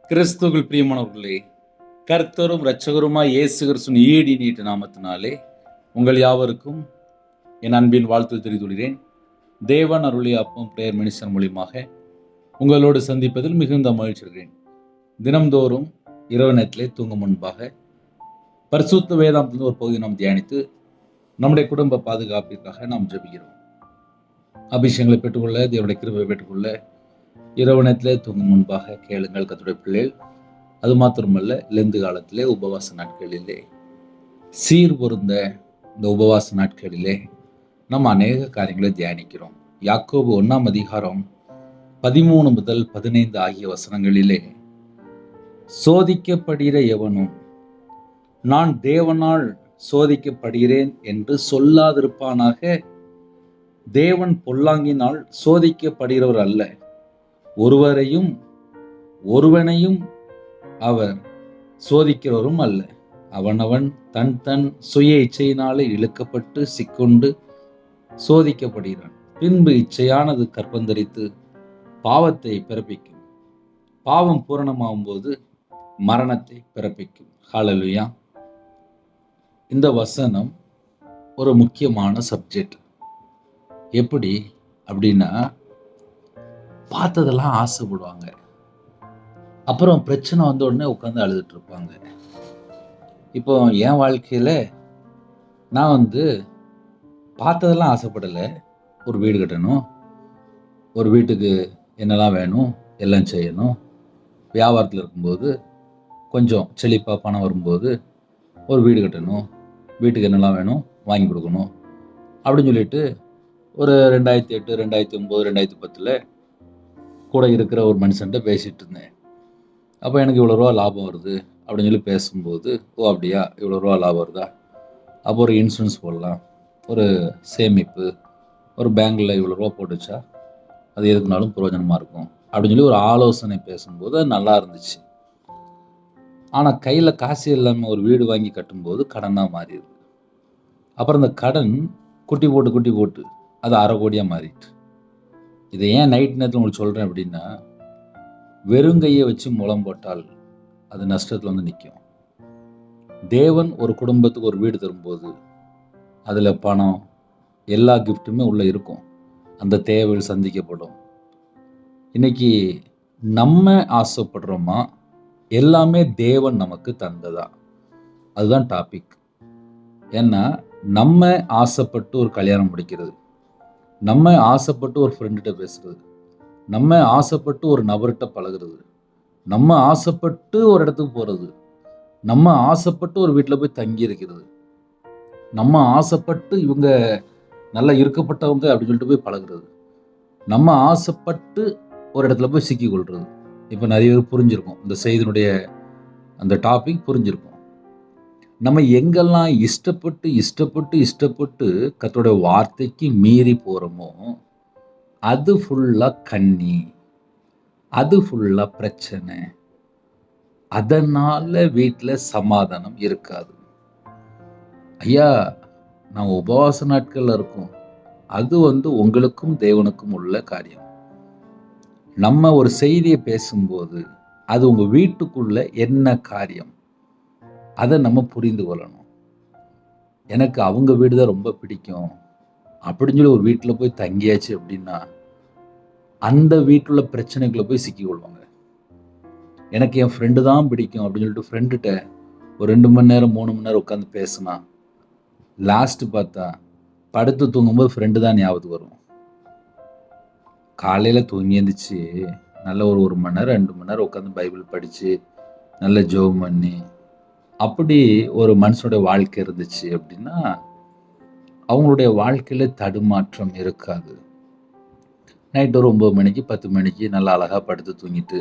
கிறிஸ்துவுக்குள் பிரியமானவர்களே, கர்த்தரும் இரட்சகருமாய் இயேசு கிறிஸ்துவின் ஈடு நீட்ட நாமத்தினாலே உங்கள் யாவருக்கும் என் அன்பின் வாழ்த்து தெரிவித்துள்ளேன். தேவன் அருளிய அப்பம் பிரேயர் மினிஸ்டர் மூலியமாக உங்களோடு சந்திப்பதில் மிகுந்த மகிழ்ச்சி அடைகிறேன். தினம்தோறும் இரவு நேரத்திலே தூங்கும் முன்பாக பரிசுத்த வேதாந்தத்திலிருந்து ஒரு பகுதியை நாம் தியானித்து நம்முடைய குடும்ப பாதுகாப்பிற்காக நாம் ஜெபிக்கிறோம். அபிஷேகங்களை பெற்றுக்கொள்ள, தேவனுடைய கிருபையை பெற்றுக்கொள்ள இரவு நேரத்திலே தூங்கும் முன்பாக கேளுங்கள் கர்த்தருடைய பிள்ளைகள். அது மாத்திரமல்ல, லெந்து காலத்திலே உபவாச நாட்களிலே சீர் பொருந்த இந்த உபவாச நாட்களிலே நம்ம அநேக காரியங்களை தியானிக்கிறோம். யாக்கோபு 1 அதிகாரம் 13 முதல் 15 ஆகிய வசனங்களிலே, சோதிக்கப்படுகிற எவனும் நான் தேவனால் சோதிக்கப்படுகிறேன் என்று சொல்லாதிருப்பானாக. தேவன் பொல்லாங்கினால் சோதிக்கப்படுகிறவர் அல்ல, ஒருவனையும் அவர் சோதிக்கிறவரும் அல்ல. அவனவன் தன் தன் சுய இச்சையினாலே இழுக்கப்பட்டு சிக்கொண்டு சோதிக்கப்படுகிறான். பின்பு இச்சையானது கர்ப்பந்தரித்து பாவத்தை பிறப்பிக்கும். பாவம் பூரணமாகும் போது மரணத்தை பிறப்பிக்கும். ஹல்லேலூயா. இந்த வசனம் ஒரு முக்கியமான சப்ஜெக்ட். எப்படி அப்படின்னா, பார்த்ததெல்லாம் ஆசைப்படுவாங்க, அப்புறம் பிரச்சனை வந்த உடனே உட்காந்து அழுதுட்டு இருப்பாங்க. இப்போ என் வாழ்க்கையில நான் பார்த்ததெல்லாம் ஆசைப்படலை. ஒரு வீடு கட்டணும், ஒரு வீட்டுக்கு என்னெல்லாம் வேணும் எல்லாம் செய்யணும். வியாபாரத்தில் இருக்கும்போது கொஞ்சம் செழிப்பாக பணம் வரும்போது ஒரு வீடு கட்டணும், வீட்டுக்கு என்னெல்லாம் வேணும் வாங்கி கொடுக்கணும் அப்படின்னு சொல்லிட்டு ஒரு 2008, 2009, 2010 கூட இருக்கிற ஒரு மனுஷன்ட்ட பேசிகிட்டு இருந்தேன். அப்போ எனக்கு இவ்வளோ ரூபா லாபம் வருது அப்படின்னு சொல்லி பேசும்போது, ஓ அப்படியா, இவ்வளோ ரூபா லாபம் வருதா, அப்போ ஒரு இன்சூரன்ஸ் போடலாம், ஒரு சேமிப்பு, ஒரு பேங்க்கில் இவ்வளோ ரூபா போட்டு வச்சா அது எதுக்குனாலும் பிரயோஜனமாக இருக்கும் அப்படின்னு சொல்லி ஒரு ஆலோசனை பேசும்போது அது நல்லா இருந்துச்சு. ஆனால் கையில் காசு இல்லாமல் ஒரு வீடு வாங்கி கட்டும்போது கடனாக மாறிடுது. அப்புறம் அந்த கடன் குட்டி போட்டு அது 1/2 கோடியாக மாறிட்டு. இதை ஏன் நைட் நேரத்தில் உங்களுக்கு சொல்கிறேன் அப்படின்னா, வெறுங்கையை வச்சு முளம் போட்டால் அது நஷ்டத்தில் நிற்கும். தேவன் ஒரு குடும்பத்துக்கு ஒரு வீடு தரும்போது அதில் பணம், எல்லா கிஃப்ட்டுமே உள்ளே இருக்கும். அந்த தேவைகள் சந்திக்கப்படும். இன்னைக்கு நம்ம ஆசைப்படுறோமா, எல்லாமே தேவன் நமக்கு தந்ததா? அதுதான் டாபிக். ஏன்னா நம்ம ஆசைப்பட்டு ஒரு கல்யாணம் முடிக்கிறது, நம்ம ஆசைப்பட்டு ஒரு ஃப்ரெண்டுகிட்ட பேசுறது, நம்ம ஆசைப்பட்டு ஒரு நபர்கிட்ட பழகிறது, நம்ம ஆசைப்பட்டு ஒரு இடத்துக்கு போகிறது, நம்ம ஆசைப்பட்டு ஒரு வீட்டில் போய் தங்கி இருக்கிறது, நம்ம ஆசைப்பட்டு இவங்க நல்லா இருக்கப்பட்டவங்க அப்படின்னு சொல்லிட்டு போய் பழகிறது, நம்ம ஆசைப்பட்டு ஒரு இடத்துல போய் சிக்கிக்கொள்கிறது. இப்போ நிறைய பேர் புரிஞ்சிருக்கும், இந்த செய்தியினுடைய அந்த டாபிக் புரிஞ்சிருக்கும். நம்ம எங்கெல்லாம் இஷ்டப்பட்டு கர்த்தருடைய வார்த்தைக்கு மீறி போகிறோமோ அது ஃபுல்லாக கண்ணி, அது ஃபுல்லாக பிரச்சனை. அதனால் வீட்டில் சமாதானம் இருக்காது. ஐயா, நான் உபவாச நாட்களில் இருக்கோம், அது உங்களுக்கும் தேவனுக்கும் உள்ள காரியம். நம்ம ஒரு செய்தியை பேசும்போது அது உங்கள் வீட்டுக்குள்ள என்ன காரியம், அதை நம்ம புரிந்து கொள்ளணும். எனக்கு அவங்க வீடு தான் ரொம்ப பிடிக்கும் அப்படின்னு சொல்லி ஒரு வீட்டில் போய் தங்கியாச்சு அப்படின்னா அந்த வீட்டுள்ள பிரச்சனைக்குள்ள போய் சிக்கிக்கொள்வாங்க. எனக்கு என் ஃப்ரெண்டு தான் பிடிக்கும் அப்படின்னு சொல்லிட்டு ஃப்ரெண்டுகிட்ட ஒரு 2 மணி நேரம் 3 மணி நேரம் உட்காந்து பேசினா லாஸ்ட்டு பார்த்தா படுத்து தூங்கும்போது ஃப்ரெண்டு தான் ஞாபகத்துக்கு வரும். காலையில் தூங்கி எழுந்திரிச்சு நல்ல ஒரு மணி நேரம் 2 மணி நேரம் உட்காந்து பைபிள் படித்து நல்ல ஜெபம் பண்ணி அப்படி ஒரு மனுஷனுடைய வாழ்க்கை இருந்துச்சு அப்படின்னா அவங்களுடைய வாழ்க்கையில் தடுமாற்றம் இருக்காது. நைட்டு ஒரு 9 மணிக்கு 10 மணிக்கு நல்லா அழகாக படுத்து தூங்கிட்டு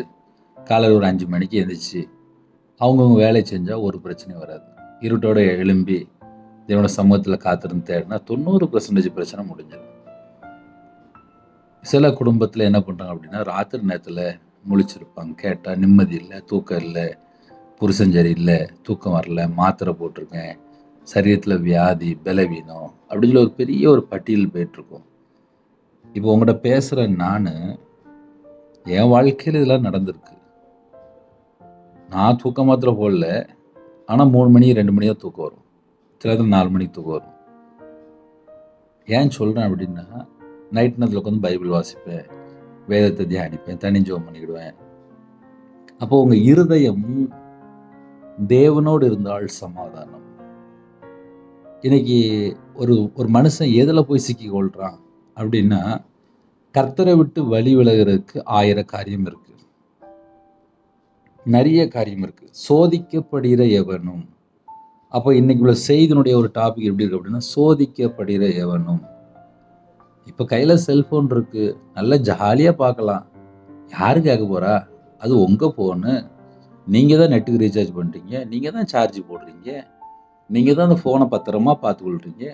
காலையில் ஒரு 5 மணிக்கு எழுந்திரிச்சு அவங்கவுங்க வேலையை செஞ்சால் ஒரு பிரச்சனையும் வராது. இருட்டோட எழும்பி இதனோட சமூகத்தில் காத்திருந்து தேடினா 90% பிரச்சனை முடிஞ்சிடும். சில குடும்பத்தில் என்ன பண்ணுறாங்க அப்படின்னா, ராத்திரி நேரத்தில் முழிச்சிருப்பாங்க, கேட்டால் நிம்மதி இல்லை, தூக்கம் இல்லை, புருஷன் சரி இல்லை, தூக்கம் வரல, மாத்திரை போட்டிருக்கேன், சரீரத்தில் வியாதி, பலவீனம் அப்படின்னு சொல்லி ஒரு பெரிய ஒரு பட்டியல் போயிட்டுருக்கோம். இப்போ உங்கள்கிட்ட பேசுகிற நான் என் வாழ்க்கையில் இதெல்லாம் நடந்திருக்கு. நான் தூக்கம் மாத்திரம் போடல. ஆனால் 3 மணி 2 மணி தான் தூக்கம் வரும். சில நேரத்தில் 4 மணிக்கு தூக்கம் வரும். ஏன் சொல்கிறேன் அப்படின்னா, நைட் நேரத்தில் உட்காந்து பைபிள் வாசிப்பேன், வேதத்தை தியானிப்பேன், தனி ஜெபம் பண்ணிக்கிடுவேன். அப்போ உங்கள் இருதயம் தேவனோடு இருந்தால் சமாதானம். இன்னைக்கு ஒரு ஒரு மனுஷன் எதில் போய் சிக்கி கொள்கிறான் அப்படின்னா, கர்த்தரை விட்டு வழி விலகிறதுக்கு 1000 காரியம் இருக்கு, நிறைய காரியம் இருக்கு. சோதிக்கப்படுகிற எவனும். அப்போ இன்னைக்கு உள்ள செய்தியினுடைய ஒரு டாபிக் எப்படி இருக்கு அப்படின்னா, சோதிக்கப்படுகிற எவனும். இப்போ கையில் செல்ஃபோன் இருக்கு, நல்லா ஜாலியாக பார்க்கலாம். யாரு கேட்க போறா? அது உங்கள் ஃபோனு. நீங்கள் தான் நெட்டுக்கு ரீசார்ஜ் பண்ணுறீங்க, நீங்கள் தான் சார்ஜ் போடுறீங்க, நீங்கள் தான் அந்த ஃபோனை பத்திரமா பார்த்துக்கொள்றீங்க.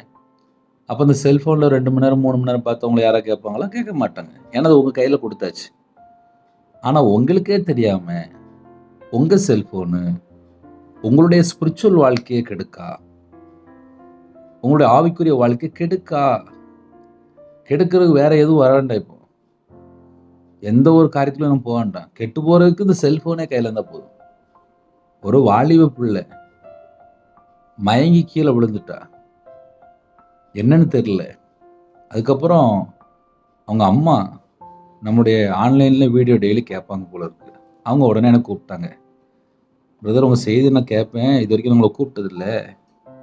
அப்போ அந்த செல்ஃபோனில் 2 மணி நேரம் 3 மணி நேரம் பார்த்தவங்களை யாராவது கேட்பாங்களா? கேட்க மாட்டாங்க. ஏன்னா அது உங்கள் கையில் கொடுத்தாச்சு. ஆனால் உங்களுக்கே தெரியாமல் உங்கள் செல்ஃபோனு உங்களுடைய ஸ்பிரிச்சுவல் வாழ்க்கையை கெடுக்கா, உங்களுடைய ஆவிக்குரிய வாழ்க்கையை கெடுக்கா. கெடுக்கிறதுக்கு வேற எதுவும் வர வேண்டாம். இப்போ எந்த ஒரு காரியத்திலும் நம்ம போக வேண்டாம். கெட்டு போகிறதுக்கு இந்த செல்ஃபோனே கையில் இருந்தால் போதும். ஒரு வாலிப பிள்ளை மயங்கி கீழே விழுந்துட்டா, என்னன்னு தெரியல. அதுக்கப்புறம் அவங்க அம்மா நம்முடைய ஆன்லைனில் வீடியோ டெய்லி கேட்பாங்க போல இருக்கு. அவங்க உடனே எனக்கு கூப்பிட்டாங்க, பிரதர் உங்கள் செய்தி நான் கேட்பேன், இது வரைக்கும் உங்களை கூப்பிட்டதில்லை,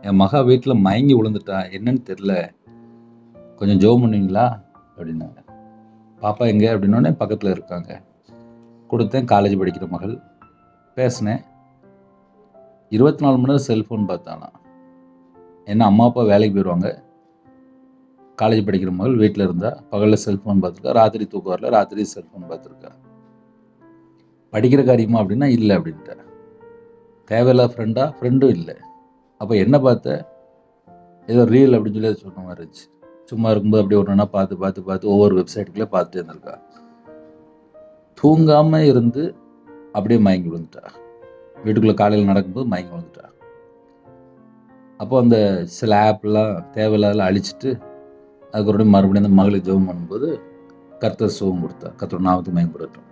என் மகா வீட்டில் மயங்கி விழுந்துட்டா, என்னன்னு தெரில, கொஞ்சம் ஜெபம் பண்ணுவீங்களா அப்படின்னாங்க. பாப்பா எங்கே அப்படின்னோடனே பக்கத்தில் இருக்காங்க. கொடுத்தேன். காலேஜ் படிக்கிற மகள். பேசினேன். 24 மணி நேரம் செல்ஃபோன் பார்த்தானா. ஏன்னா அம்மா அப்பா வேலைக்கு போயிடுவாங்க, காலேஜ் படிக்கிற மகள் வீட்டில் இருந்தா, பகலில் செல்ஃபோன் பார்த்துருக்கா, ராத்திரி தூக்கம் வரல, ராத்திரி செல்ஃபோன் பார்த்துருக்கா. படிக்கிற காரியமா அப்படின்னா இல்லை அப்படின்ட்டா. தேவையில்லா ஃப்ரெண்டும் இல்லை. அப்போ என்ன பார்த்த? ஏதோ ரீல் அப்படின்னு சொல்லி சொன்ன மாதிரி இருந்துச்சு. சும்மா இருக்கும்போது அப்படியே ஒன்றுனா பார்த்து ஒவ்வொரு வெப்சைட்டுக்குள்ளே பார்த்துட்டு இருந்திருக்கா. தூங்காமல் இருந்து அப்படியே மயங்கி விழுந்துட்டா. வீட்டுக்குள்ளே காலையில் நடக்கும்போது மயங்கி விழுந்துட்டா. அப்போ அந்த சில ஆப்லாம் தேவையில்லாத அழிச்சிட்டு அதுக்கப்புறம் மறுபடியும் அந்த மகளுக்கு ஜெபம் பண்ணும்போது கர்த்தர் சுகம் கொடுத்தா. கர்த்தர் நாமத்துக்கு மகிமைப்படட்டும்.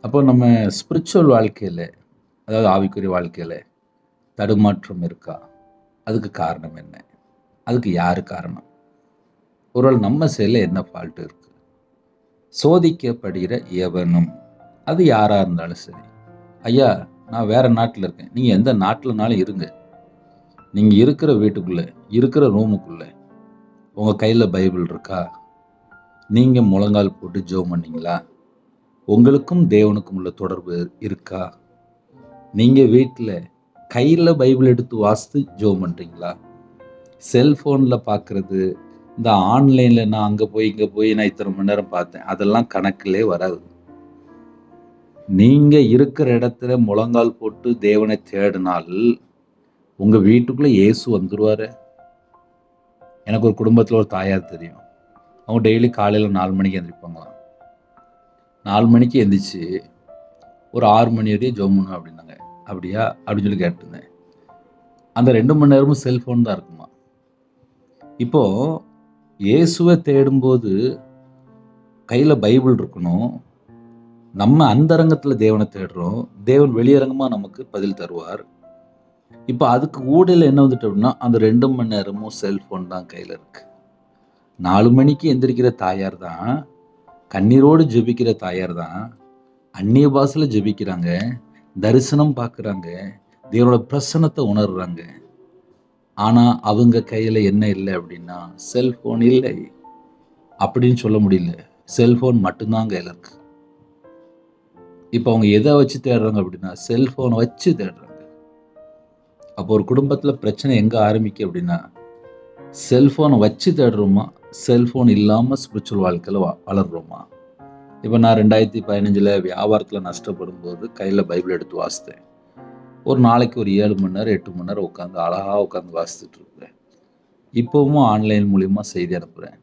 அப்போ நம்ம ஸ்பிரிச்சுவல் வாழ்க்கையில், அதாவது ஆவிக்குரிய வாழ்க்கையில் தடுமாற்றம் இருக்கா? அதுக்கு காரணம் என்ன? அதுக்கு யார் காரணம்? ஒருவேளை நம்ம செயலில் என்ன ஃபால்ட் இருக்கு? சோதிக்கப்படுகிற எவனும், அது யாராக இருந்தாலும் சரி. ஐயா நான் வேற நாட்டில் இருக்கேன், நீங்கள் எந்த நாட்டில்னாலும் இருங்க, நீங்கள் இருக்கிற வீட்டுக்குள்ளே இருக்கிற ரூமுக்குள்ளே உங்கள் கையில் பைபிள் இருக்கா? நீங்கள் முழங்கால் போட்டு ஜெபம் பண்ணீங்களா? உங்களுக்கும் தேவனுக்கும் உள்ள தொடர்பு இருக்கா? நீங்கள் வீட்டில் கையில் பைபிள் எடுத்து வாசித்து ஜெபம் பண்ணுறீங்களா? செல்ஃபோனில் பார்க்குறது, இந்த ஆன்லைனில் நான் அங்கே போய் இங்கே போய் நான் இத்தனை மணி நேரம் பார்த்தேன், அதெல்லாம் கணக்கிலே வராது. நீங்கள் இருக்கிற இடத்துல முழங்கால் போட்டு தேவனை தேடினால் உங்கள் வீட்டுக்குள்ளே இயேசு வந்துடுவார். எனக்கு ஒரு குடும்பத்தில் ஒரு தாயார் தெரியும். அவங்க டெய்லி காலையில் 4 மணிக்கு எழுந்திரிப்பாங்களாம். 4 மணிக்கு எழுந்திரிச்சு ஒரு 6 மணி வரையும் ஜெபம் பண்ணணும் அப்படின்னாங்க. அப்படியா அப்படின்னு சொல்லி கேட்டிருந்தேன். அந்த 2 மணி நேரமும் செல்ஃபோன் தான் இருக்குமா. இப்போது இயேசுவை தேடும்போது கையில் பைபிள் இருக்கணும். நம்ம அந்தரங்கத்தில் தேவனை தேடுறோம், தேவன் வெளியரங்கமாக நமக்கு பதில் தருவார். இப்போ அதுக்கு ஊடையில் என்ன வந்துட்டு அப்படின்னா, அந்த 2 மணி நேரமும் செல்ஃபோன் தான் கையில் இருக்கு. 4 மணிக்கு எந்திரிக்கிற தாயார் தான், கண்ணீரோடு ஜெபிக்கிற தாயார் தான், அந்நிய பாஷையில் ஜெபிக்கிறாங்க, தரிசனம் பார்க்குறாங்க, தேவனோட பிரசன்னத்தை உணர்றாங்க. ஆனால் அவங்க கையில் என்ன இல்லை அப்படின்னா செல்ஃபோன் இல்லை அப்படின்னு சொல்ல முடியல. செல்ஃபோன் மட்டும்தான் கையில் இருக்கு. இப்போ அவங்க எதை வச்சு தேடுறாங்க அப்படின்னா செல்ஃபோனை வச்சு தேடுறாங்க. அப்போ ஒரு குடும்பத்தில் பிரச்சனை எங்கே ஆரம்பிக்கு அப்படின்னா, செல்ஃபோனை வச்சு தேடுறோமா, செல்ஃபோன் இல்லாமல் ஸ்பிரிச்சுவல் வாழ்க்கையில் வளர்றோமா? இப்போ நான் 2015 வியாபாரத்தில் நஷ்டப்படும் போது கையில் பைபிள் எடுத்து வாசித்தேன். ஒரு நாளைக்கு ஒரு 7 மணி நேரம் 8 மணி நேரம் உட்காந்து அழகாக உட்காந்து வாசித்துட்டு இருக்கிறேன். இப்போவும் ஆன்லைன் மூலிமா செய்தி அனுப்புகிறேன்.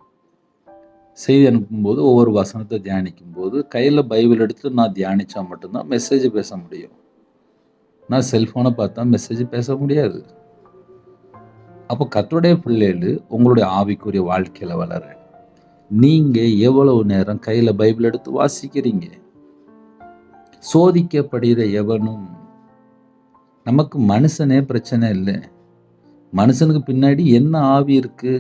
செய்தி அனுப்பும்போது ஒவ்வொரு வசனத்தை தியானிக்கும் போது கையில் பைபிள் எடுத்து நான் தியானித்தா மட்டும்தான் மெசேஜ் பேச முடியும். நான் செல்ஃபோனை பார்த்தா மெசேஜ் பேச முடியாது. அப்போ கர்த்தருடைய பிள்ளைகள் உங்களுடைய ஆவிக்குரிய வாழ்க்கையில் வளர நீங்கள் எவ்வளவு நேரம் கையில் பைபிள் எடுத்து வாசிக்கிறீங்க? சோதிக்கப்படுகிற எவனும் நமக்கு மனுஷனே பிரச்சனை இல்லை. மனுஷனுக்கு பின்னாடி என்ன ஆவி இருக்கு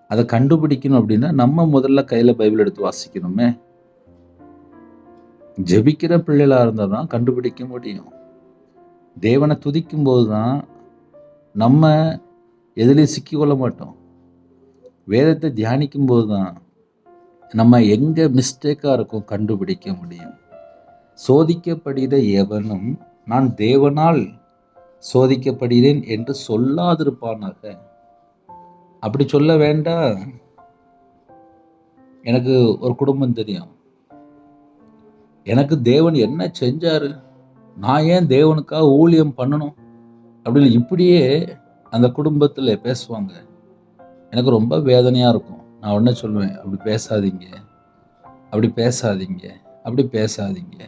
அதை கண்டுபிடிக்கணும் அப்படின்னா நம்ம முதல்ல கையில பைபிள் எடுத்து வாசிக்கணுமே. ஜெபிக்கிற பிள்ளைகளா இருந்தால் தான் கண்டுபிடிக்க முடியும். தேவனை துதிக்கும் போது தான் நம்ம எதுலேயும் சிக்கிக்கொள்ள மாட்டோம். வேதத்தை தியானிக்கும் போது தான் நம்ம எங்கே மிஸ்டேக்காக இருக்கும் கண்டுபிடிக்க முடியும். சோதிக்கப்படுகிற எவனும் நான் தேவனால் சோதிக்கப்படுகிறேன் என்று சொல்லாதிருப்பானாக. அப்படி சொல்ல வேண்டாம். எனக்கு ஒரு குடும்பம் தெரியும். எனக்கு தேவன் என்ன செஞ்சாரு, நான் ஏன் தேவனுக்காக ஊழியம் பண்ணணும் அப்படின்னு இப்படியே அந்த குடும்பத்தில் பேசுவாங்க. எனக்கு ரொம்ப வேதனையாக இருக்கும். நான் உடனே சொல்லுவேன், அப்படி பேசாதீங்க, அப்படி பேசாதீங்க, அப்படி பேசாதீங்க.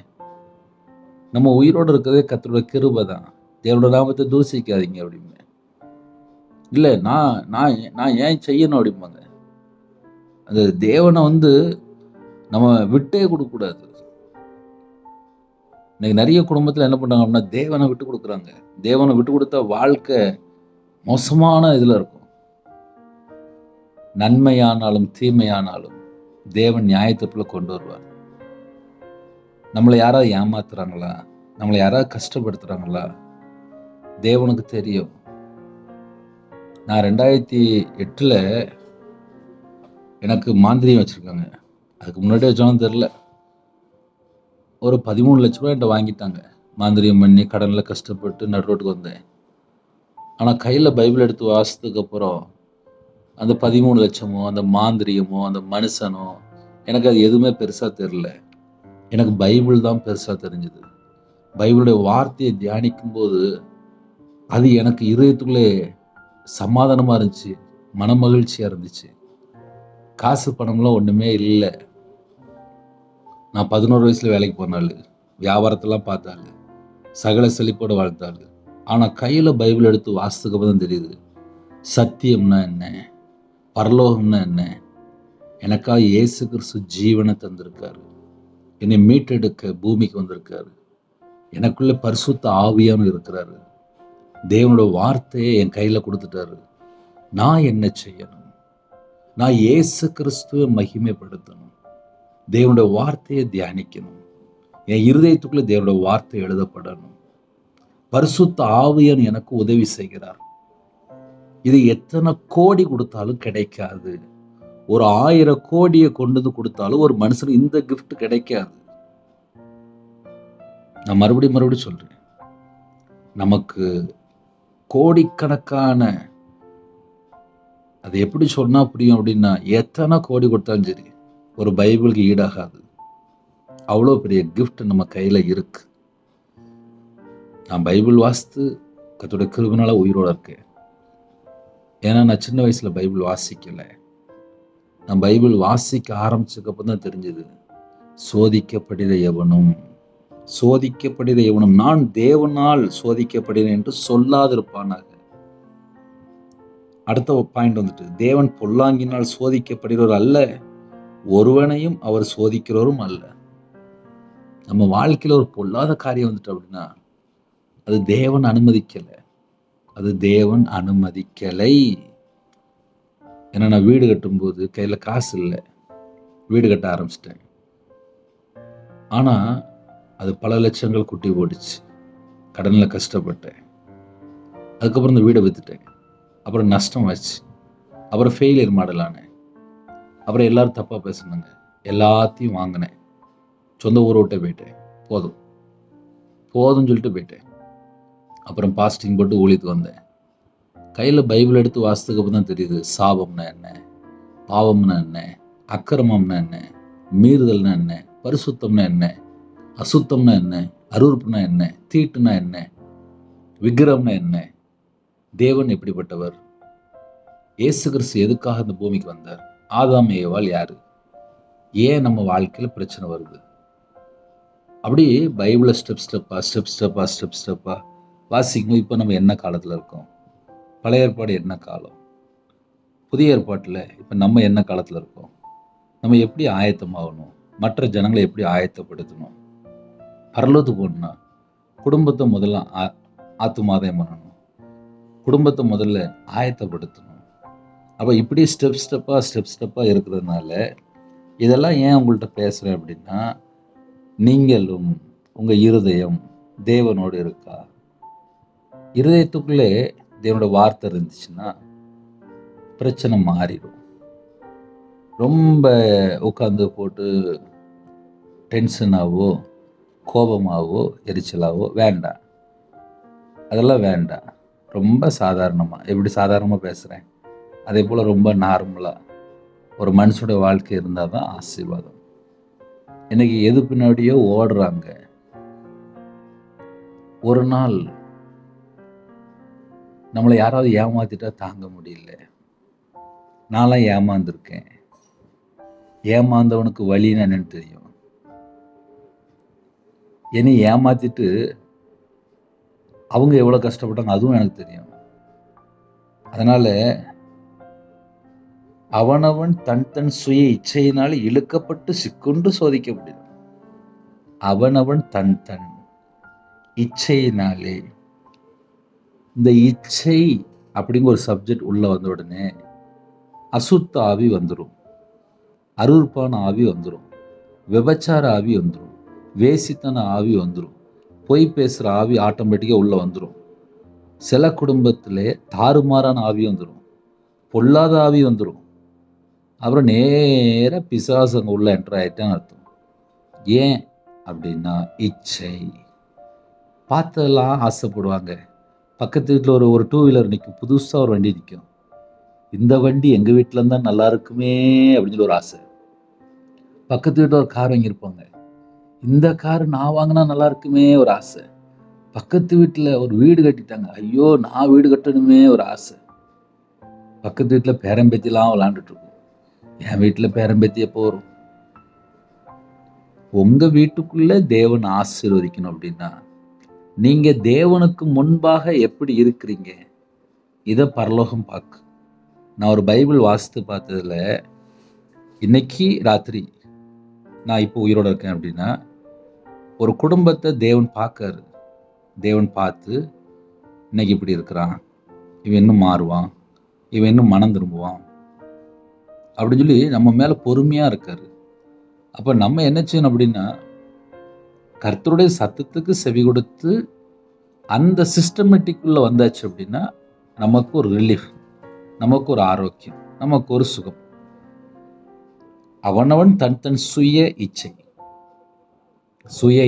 நம்ம உயிரோடு இருக்கிறதே கர்த்தருடைய கிருபை தான். தேவனோட நாமத்தை தூசிக்காதீங்க அப்படிங்க. இல்லை நான் நான் நான் ஏன் செய்யணும் அப்படிம்பாங்க. அந்த தேவனை நம்ம விட்டே கொடுக்கக்கூடாது. இன்னைக்கு நிறைய குடும்பத்தில் என்ன பண்ணுறாங்க அப்படின்னா தேவனை விட்டு கொடுக்குறாங்க. தேவனை விட்டு கொடுத்தா வாழ்க்கை மோசமான இதில் இருக்கும். நன்மையானாலும் தீமையானாலும் தேவன் நியாயத்திற்குள்ள கொண்டு வருவார். நம்மளை யாராவது ஏமாத்துறாங்களா, நம்மளை யாராவது கஷ்டப்படுத்துறாங்களா, தேவனுக்கு தெரியும். நான் 2008 எனக்கு மாந்திரியம் வச்சுருக்காங்க. அதுக்கு முன்னாடி வச்சாலும் தெரில. ஒரு 13 லட்ச ரூபா என்கிட்ட வாங்கிட்டாங்க. மாந்திரியம் பண்ணி கடனில் கஷ்டப்பட்டு நடுரோட்டுக்கு வந்தேன். ஆனால் கையில் பைபிள் எடுத்து வாசித்ததுக்கப்புறம் அந்த 13 லட்சமோ அந்த மாந்திரியமோ அந்த மனுஷனோ எனக்கு அது எதுவுமே பெருசாக தெரில. எனக்கு பைபிள் தான் பெருசாக தெரிஞ்சுது. பைபிளுடைய வார்த்தையை தியானிக்கும் போது அது எனக்கு இதயத்துக்குள்ளே சமாதானமாக இருந்துச்சு, மன மகிழ்ச்சியாக இருந்துச்சு. காசு பணம்லாம் ஒன்றுமே இல்லை. நான் 11 வயசில் வேலைக்கு போனாள், வியாபாரத்தெல்லாம் பார்த்தாள், சகல செழிப்போடு வாழ்த்தாள். ஆனால் கையில் பைபிள் எடுத்து வாசித்ததுக்கு தான் தெரியுது சத்தியம்னா என்ன, பரலோகம்னா என்ன. எனக்காக இயேசு கிறிஸ்து ஜீவனை தந்திருக்காரு, என்னை மீட்டெடுக்க பூமிக்கு வந்திருக்காரு, எனக்குள்ளே பரிசுத்த ஆவியானவர் இருக்கிறாரு, தேவனோட வார்த்தையை என் கையில் கொடுத்துட்டாரு. நான் என்ன செய்யணும்? நான் இயேசு கிறிஸ்துவை மகிமைப்படுத்தணும், தேவனோட வார்த்தையை தியானிக்கணும், என் இருதயத்துக்குள்ளே தேவனோட வார்த்தை எழுதப்படணும். பரிசுத்த ஆவியான் எனக்கு உதவி செய்கிறார். இது எத்தனை கோடி கொடுத்தாலும் கிடைக்காது. ஒரு 1000 கோடியை கொண்டு கொடுத்தாலும் ஒரு மனுஷனுக்கு இந்த கிஃப்ட் கிடைக்காது. நான் மறுபடியும் சொல்றேன், நமக்கு கோடிக்கணக்கான, அது எப்படி சொன்னா புரியும் அப்படின்னா, எத்தனை கோடி கொடுத்தாலும் சரி ஒரு பைபிளுக்கு ஈடாகாது. அவ்வளோ பெரிய கிஃப்ட் நம்ம கையில் இருக்கு. நான் பைபிள் வாசித்து கர்த்தருடைய கிருபையினால உயிரோடு இருக்கேன். ஏன்னா நான் சின்ன வயசில் பைபிள் வாசிக்கலை. நான் பைபிள் வாசிக்க ஆரம்பிச்சதுக்கப்புறம் தான் தெரிஞ்சது, சோதிக்கப்படுகிற எவனும் நான் தேவனால் சோதிக்கப்படுகிறேன் என்று சொல்லாதிருப்பானாக. அடுத்த பாயிண்ட் தேவன் பொல்லாங்கினால் சோதிக்கப்படுகிறவர் அல்ல, ஒருவனையும் அவர் சோதிக்கிறவரும் அல்ல. நம்ம வாழ்க்கையில் ஒரு பொல்லாத காரியம் அப்படின்னா அது தேவன் அனுமதிக்கலை, அது தேவன் அனுமதிக்கலை. ஏன்னா நான் வீடு கட்டும்போது கையில் காசு இல்லை, வீடு கட்ட ஆரம்பிச்சிட்டேன். ஆனால் அது பல லட்சங்கள் குட்டி போட்டுச்சு, கடனில் கஷ்டப்பட்டேன். அதுக்கப்புறம் இந்த வீடை விற்றுட்டேன். அப்புறம் நஷ்டம் ஆச்சு. அப்புறம் ஃபெயிலியர் மாடல் ஆனேன். அப்புறம் எல்லாரும் தப்பாக பேசுனாங்க, எல்லாத்தையும் வாங்கினேன். சொந்த ஊரை விட்டே போயிட்டேன். போதும்னு சொல்லிட்டு போயிட்டேன். அப்புறம் பாஸ்டிங் போட்டு ஊழியத்துக்கு வந்தேன். கையில் பைபிள் எடுத்து வாசித்ததுக்கு தான் தெரியுது சாபம்னா என்ன, பாவம்னா என்ன, அக்கிரமம்னா என்ன, மீறுதல்னா என்ன, பரிசுத்தம்னா என்ன, அசுத்தம்னா என்ன, அருவருப்புனா என்ன, தீட்டுனா என்ன, விக்கிரம்னா என்ன, தேவன் எப்படிப்பட்டவர், இயேசு கிறிஸ்து எதுக்காக இந்த பூமிக்கு வந்தார், ஆதாம் ஏவாள் யாரு, ஏன் நம்ம வாழ்க்கையில் பிரச்சனை வருது. அப்படி பைபிளை ஸ்டெப் ஸ்டெப்பா வாசிக்கும். இப்போ நம்ம என்ன காலத்தில் இருக்கோம், பழைய ஏற்பாடு என்ன காலம், புதிய ஏற்பாட்டில் இப்போ நம்ம என்ன காலத்தில் இருக்கோம், நம்ம எப்படி ஆயத்தமாகணும், மற்ற ஜனங்களை எப்படி ஆயத்தப்படுத்தணும். பரலோகத்துக்கு போகணும்னா குடும்பத்தை முதல்ல ஆத்துமாதம் பண்ணணும், குடும்பத்தை முதல்ல ஆயத்தப்படுத்தணும். அப்போ இப்படி ஸ்டெப் ஸ்டெப்பாக இருக்கிறதுனால இதெல்லாம் ஏன் உங்கள்கிட்ட பேசுகிறேன் அப்படின்னா, நீங்களும் உங்கள் இருதயம் தேவனோடு இருக்கா? இருதயத்துக்குள்ளே தேவனோட வார்த்தை இருந்துச்சுன்னா பிரச்சனை மாறிடும். ரொம்ப உட்காந்து போட்டு டென்ஷனாகவோ கோபமாகவோ எரிச்சலாகவோ வேண்டாம், அதெல்லாம் வேண்டாம். ரொம்ப சாதாரணமாக, எப்படி சாதாரணமாக பேசுகிறேன் அதே போல் ரொம்ப நார்மலாக ஒரு மனுஷனுடைய வாழ்க்கை இருந்தால் தான் ஆசீர்வாதம். இன்னைக்கு எது பின்னாடியோ ஓடுறாங்க. ஒரு நாள் நம்மளை யாராவது ஏமாத்திட்டா தாங்க முடியல. நான்லாம் ஏமாந்துருக்கேன். ஏமாந்தவனுக்கு வழின்னு என்னன்னு தெரியும். என்னை ஏமாத்திட்டு அவங்க எவ்வளோ கஷ்டப்பட்டாங்க அதுவும் எனக்கு தெரியும். அதனால அவனவன் தன் தன் சுய இச்சையினால் இழுக்கப்பட்டு சிக்குண்டு சோதிக்க முடியும். அவனவன் தன் தன் இச்சையினாலே, இந்த இச்சை அப்படிங்கிற ஒரு சப்ஜெக்ட் உள்ள வந்த உடனே அசுத்த ஆவி வந்துடும், அருவருப்பான ஆவி வந்துடும், விபச்சார ஆவி வந்துடும், வேசித்தன ஆவி வந்துடும், பொய் பேசுகிற ஆவி ஆட்டோமேட்டிக்காக உள்ள வந்துடும். சில குடும்பத்திலே தாறுமாறான ஆவி வந்துடும், பொல்லாத ஆவி வந்துடும். அப்புறம் நேராக பிசாசங்க உள்ள என்டர் ஆகிட்டான்னு அர்த்தம். ஏன் அப்படின்னா இச்சை. பார்த்ததெல்லாம் ஆசைப்படுவாங்க. பக்கத்து வீட்டில் ஒரு டூ வீலர் நிற்கும், புதுசாக ஒரு வண்டி நிற்கும். இந்த வண்டி எங்கள் வீட்டில் இருந்தால் நல்லா இருக்குமே அப்படின்னு சொல்லி ஒரு ஆசை. பக்கத்து வீட்டில் ஒரு கார் வாங்கியிருப்பாங்க, இந்த கார் நான் வாங்கினா நல்லா இருக்குமே ஒரு ஆசை. பக்கத்து வீட்டில் ஒரு வீடு கட்டிட்டாங்க, ஐயோ நான் வீடு கட்டணுமே ஒரு ஆசை. பக்கத்து வீட்டில் பேரம்பேத்திலாம் விளாண்டுட்டு இருக்கும், என் வீட்டில் பேரம்பேத்தி எப்போ வரும்? உங்கள் வீட்டுக்குள்ளே தேவன் ஆசீர்வதிக்கணும் அப்படின்னா நீங்கள் தேவனுக்கு முன்பாக எப்படி இருக்கிறீங்க இதை பரலோகம் பார்க்கு. நான் ஒரு பைபிள் வாசித்து பார்த்ததில், இன்னைக்கு ராத்திரி நான் இப்போ உயிரோடு இருக்கேன் அப்படின்னா ஒரு குடும்பத்தை தேவன் பார்க்காரு. தேவன் பார்த்து இன்னைக்கு இப்படி இருக்கிறான், இவன் இன்னும் மாறுவான், இவன் இன்னும் மனம் திரும்புவான் அப்படின்னு சொல்லி நம்ம மேலே பொறுமையாக இருக்காரு. அப்போ நம்ம என்ன செய்யணும் அப்படின்னா கர்த்தருடைய சத்தத்துக்கு செவி கொடுத்து அந்த சிஸ்டமேட்டிக்குள்ளே வந்தாச்சு அப்படின்னா நமக்கு ஒரு ரிலீஃப், நமக்கு ஒரு ஆரோக்கியம், நமக்கு ஒரு சுகம். அவனவன் தன் தன் சுய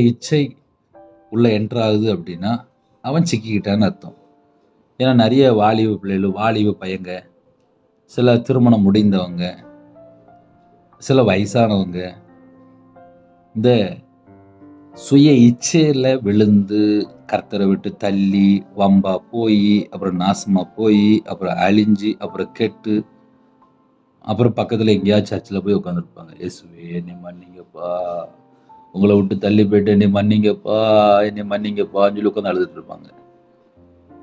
இச்சை உள்ள என்டர் ஆகுது அப்படின்னா அவன் சிக்கிக்கிட்டான்னு அர்த்தம். ஏன்னா நிறைய வாலிப பிள்ளைகள், வாலிப பையங்க, சில திருமணம் முடிந்தவங்க, சில வயசானவங்க இந்த சுய இச்சையில் விழுந்து கர்த்தரை விட்டு தள்ளி வம்பா போய் அப்புறம் நாசமாக போய் அப்புறம் அழிஞ்சு அப்புறம் கெட்டு அப்புறம் பக்கத்தில் எங்கேயாவது சர்ச்சில் போய் உட்காந்துருப்பாங்க. இயேசுவே என்னை மன்னிங்கப்பா, உங்களை விட்டு தள்ளி போயிட்டு என்னை மன்னிங்கப்பான்னு சொல்லி உட்காந்து அழுதுட்டு இருப்பாங்க.